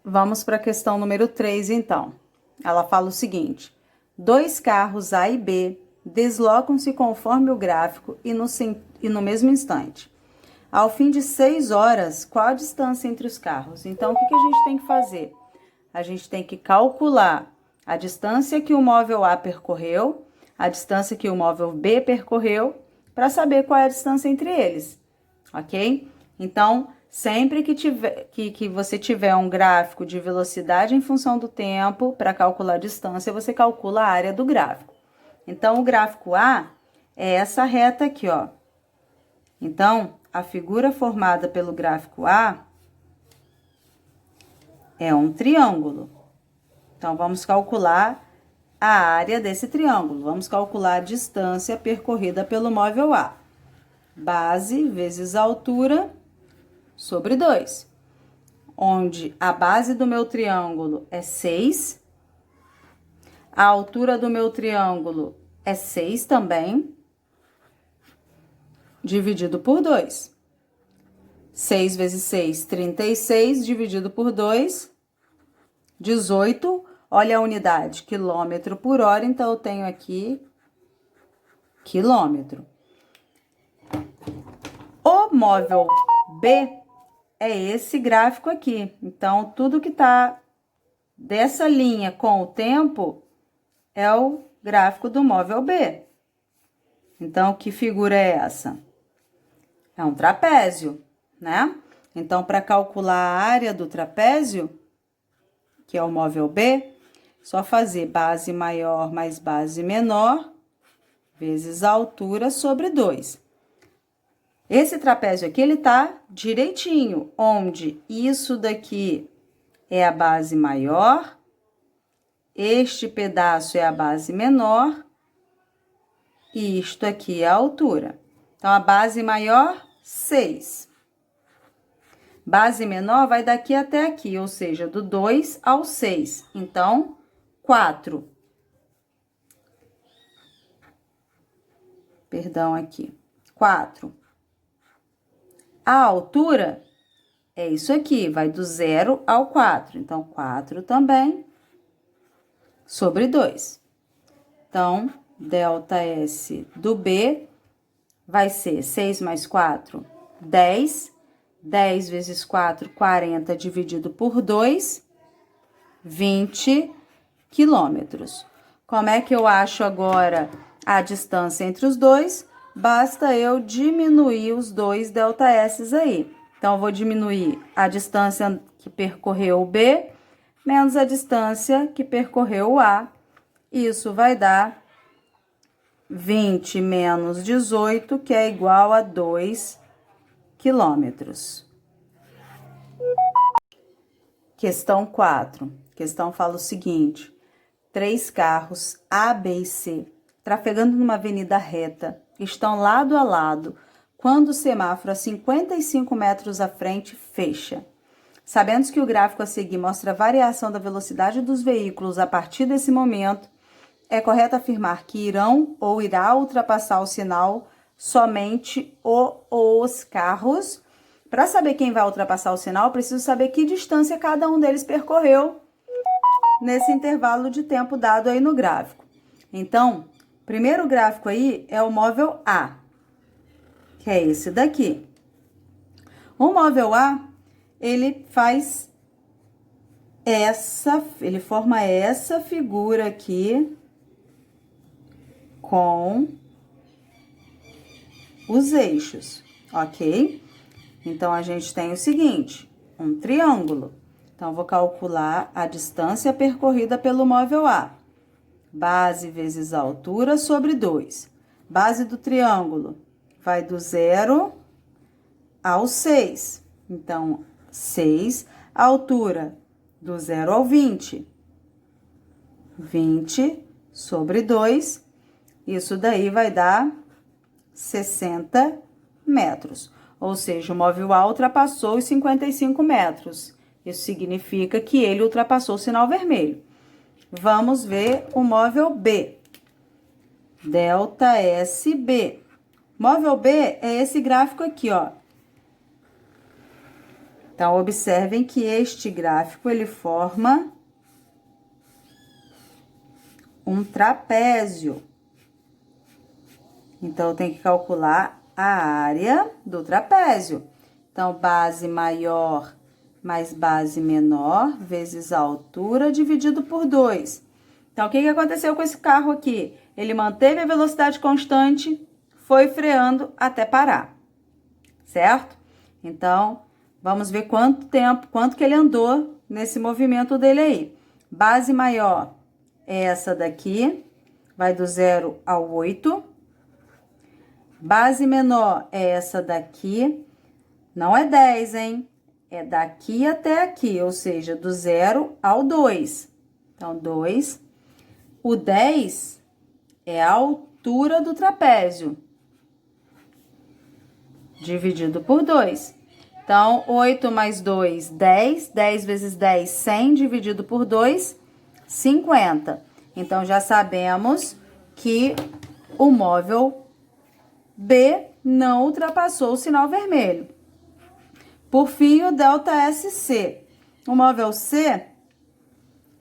Vamos para a questão número 3, então. Ela fala o seguinte: dois carros A e B deslocam-se conforme o gráfico e no mesmo instante. Ao fim de 6 horas, qual a distância entre os carros? Então, o que a gente tem que fazer? A gente tem que calcular a distância que o móvel A percorreu, a distância que o móvel B percorreu, para saber qual é a distância entre eles, ok? Então, sempre que você tiver um gráfico de velocidade em função do tempo, para calcular a distância, você calcula a área do gráfico. Então, o gráfico A é essa reta aqui, ó. Então, a figura formada pelo gráfico A é um triângulo. Então, vamos calcular a área desse triângulo. Vamos calcular a distância percorrida pelo móvel A. Base vezes altura sobre 2. Onde a base do meu triângulo é 6. A altura do meu triângulo é 6 também. Dividido por 2. 6 vezes 6, 36, dividido por 2, 18. Olha a unidade, quilômetro por hora, então eu tenho aqui quilômetro. O móvel B é esse gráfico aqui. Então, tudo que tá dessa linha com o tempo é o gráfico do móvel B. Então, que figura é essa? É um trapézio, né? Então, para calcular a área do trapézio, que é o móvel B, só fazer base maior mais base menor, vezes a altura sobre 2. Esse trapézio aqui, ele tá direitinho, onde isso daqui é a base maior, este pedaço é a base menor, e isto aqui é a altura. Então, a base maior, 6. Base menor vai daqui até aqui, ou seja, do 2 ao 6. Então, 4. Perdão aqui. 4. A altura é isso aqui, vai do 0 ao 4. Então, 4 também sobre 2. Então, delta S do B vai ser 6 mais 4, 10. 10 vezes 4, 40, dividido por 2, 20 quilômetros. Como é que eu acho agora a distância entre os dois? Basta eu diminuir os dois delta S aí. Então, eu vou diminuir a distância que percorreu o B, menos a distância que percorreu o A. Isso vai dar 20 menos 18, que é igual a 2 quilômetros. Questão 4. Questão fala o seguinte: 3 carros A, B e C, trafegando numa avenida reta, estão lado a lado, quando o semáforo a 55 metros à frente fecha. Sabendo que o gráfico a seguir mostra a variação da velocidade dos veículos a partir desse momento, é correto afirmar que irão ou irá ultrapassar o sinal somente os carros. Para saber quem vai ultrapassar o sinal, preciso saber que distância cada um deles percorreu nesse intervalo de tempo dado aí no gráfico. Então, o primeiro gráfico aí é o móvel A, que é esse daqui. O móvel A, ele forma essa figura aqui com os eixos, ok? Então, a gente tem o seguinte, um triângulo. Então, vou calcular a distância percorrida pelo móvel A. Base vezes a altura sobre 2. Base do triângulo vai do 0 ao 6. Então, 6. A altura do 0 ao 20. 20 sobre 2. Isso daí vai dar 60 metros. Ou seja, o móvel A ultrapassou os 55 metros. Isso significa que ele ultrapassou o sinal vermelho. Vamos ver o móvel B. Delta SB. Móvel B é esse gráfico aqui, ó. Então, observem que este gráfico, ele forma um trapézio. Então, eu tenho que calcular a área do trapézio. Então, base maior mais base menor vezes a altura dividido por 2. Então, o que aconteceu com esse carro aqui? Ele manteve a velocidade constante, foi freando até parar, certo? Então, vamos ver quanto que ele andou nesse movimento dele aí. Base maior é essa daqui, vai do 0 ao 8. Base menor é essa daqui, não é 10, hein? É daqui até aqui, ou seja, do 0 ao 2. Então, 2. O 10 é a altura do trapézio, dividido por 2. Então, 8 mais 2, 10. 10 vezes 10, 100, dividido por 2, 50. Então, já sabemos que o móvel B não ultrapassou o sinal vermelho. Por fim, o delta SC. O móvel C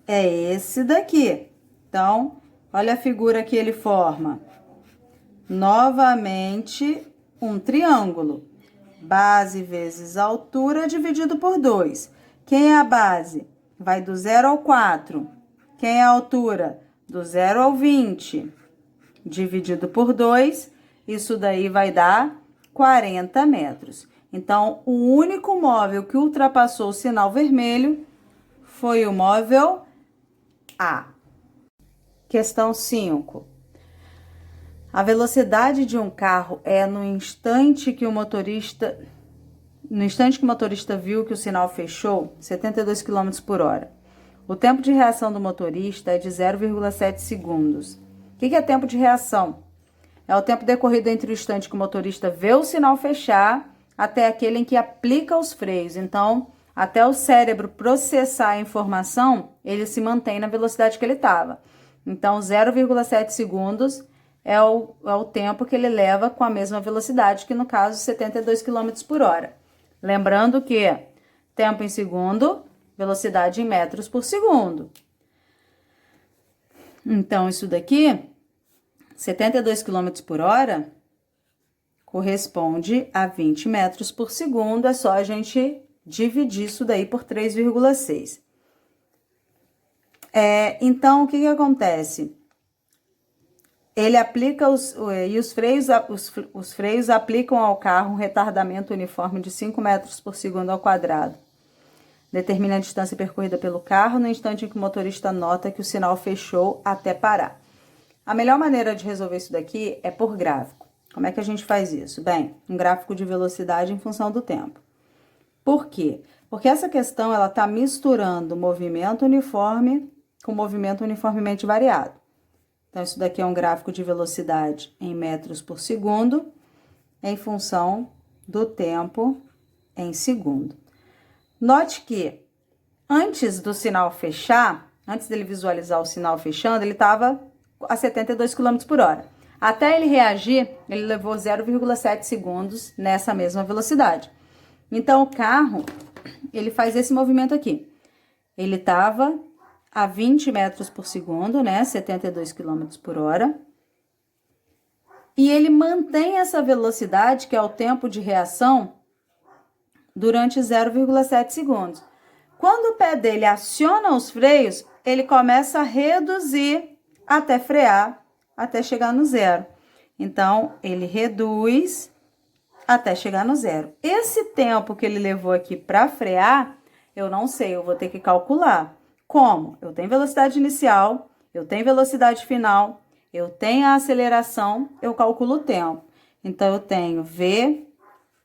é esse daqui. Então, olha a figura que ele forma. Novamente, um triângulo. Base vezes altura dividido por 2. Quem é a base? Vai do 0 ao 4. Quem é a altura? Do 0 ao 20. Dividido por 2, isso daí vai dar 40 metros. Então, o único móvel que ultrapassou o sinal vermelho foi o móvel A. Questão 5. A velocidade de um carro é no instante que o motorista viu que o sinal fechou, 72 km por hora. O tempo de reação do motorista é de 0,7 segundos. O que é tempo de reação? É o tempo decorrido entre o instante que o motorista vê o sinal fechar até aquele em que aplica os freios. Então, até o cérebro processar a informação, ele se mantém na velocidade que ele estava. Então, 0,7 segundos é o tempo que ele leva com a mesma velocidade, que no caso, 72 km por hora. Lembrando que tempo em segundo, velocidade em metros por segundo. Então, isso daqui, 72 km por hora, corresponde a 20 metros por segundo. É só a gente dividir isso daí por 3,6. Então, o que acontece? Ele aplica os freios aplicam ao carro um retardamento uniforme de 5 metros por segundo ao quadrado. Determina a distância percorrida pelo carro no instante em que o motorista nota que o sinal fechou até parar. A melhor maneira de resolver isso daqui é por gráfico. Como é que a gente faz isso? Bem, um gráfico de velocidade em função do tempo. Por quê? Porque essa questão ela está misturando movimento uniforme com movimento uniformemente variado. Então, isso daqui é um gráfico de velocidade em metros por segundo, em função do tempo em segundo. Note que, antes do sinal fechar, antes dele visualizar o sinal fechando, ele estava a 72 km por hora. Até ele reagir, ele levou 0,7 segundos nessa mesma velocidade. Então, o carro, ele faz esse movimento aqui. Ele estava a 20 metros por segundo, né? 72 km por hora. E ele mantém essa velocidade, que é o tempo de reação, durante 0,7 segundos. Quando o pé dele aciona os freios, ele começa a reduzir até frear, até chegar no zero. Então, ele reduz até chegar no zero. Esse tempo que ele levou aqui para frear, eu não sei, eu vou ter que calcular. Como? Eu tenho velocidade inicial, eu tenho velocidade final, eu tenho a aceleração, eu calculo o tempo. Então, eu tenho V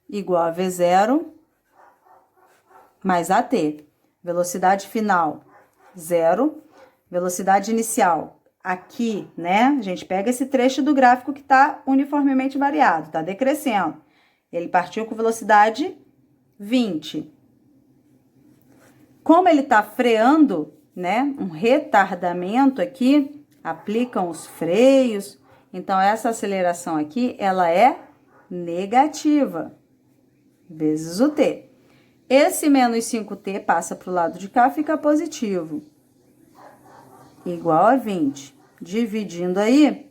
igual a V0 mais AT. Velocidade final, 0. Velocidade inicial, aqui, né? A gente pega esse trecho do gráfico que está uniformemente variado, está decrescendo. Ele partiu com velocidade 20. Como ele está freando, né? Um retardamento aqui, aplicam os freios. Então, essa aceleração aqui, ela é negativa, vezes o T. Esse menos 5t passa para o lado de cá, fica positivo. Igual a 20. Dividindo aí,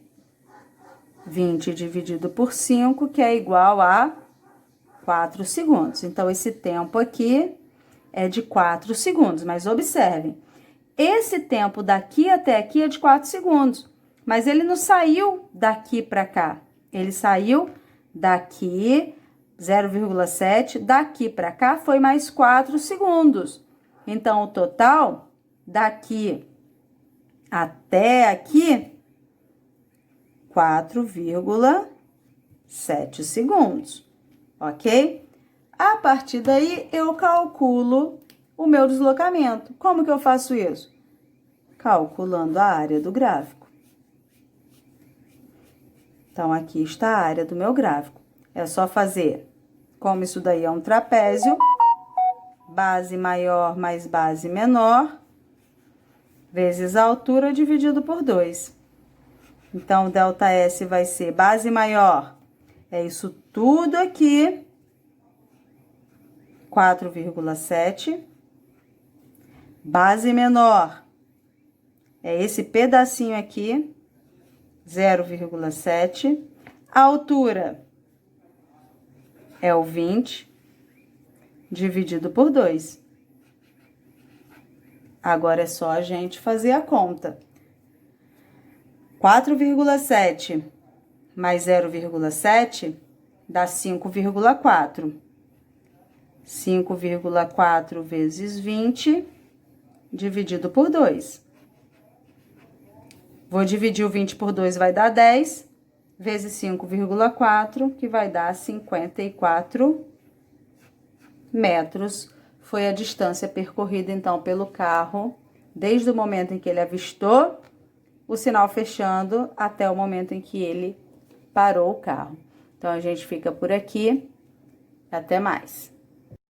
20 dividido por 5, que é igual a 4 segundos. Então, esse tempo aqui é de 4 segundos. Mas observem, esse tempo daqui até aqui é de 4 segundos. Mas ele não saiu daqui para cá. Ele saiu daqui, 0,7, daqui para cá foi mais 4 segundos. Então, o total daqui até aqui, 4,7 segundos, ok? A partir daí, eu calculo o meu deslocamento. Como que eu faço isso? Calculando a área do gráfico. Então, aqui está a área do meu gráfico. É só fazer, como isso daí é um trapézio, base maior mais base menor, vezes a altura dividido por 2. Então, ΔS vai ser base maior, é isso tudo aqui, 4,7. Base menor, é esse pedacinho aqui, 0,7. A altura é o 20, dividido por 2. Agora, é só a gente fazer a conta. 4,7 mais 0,7 dá 5,4. 5,4 vezes 20, dividido por 2. Vou dividir o 20 por 2, vai dar 10, vezes 5,4, que vai dar 54 metros. Foi a distância percorrida, então, pelo carro, desde o momento em que ele avistou o sinal fechando até o momento em que ele parou o carro. Então, a gente fica por aqui. Até mais.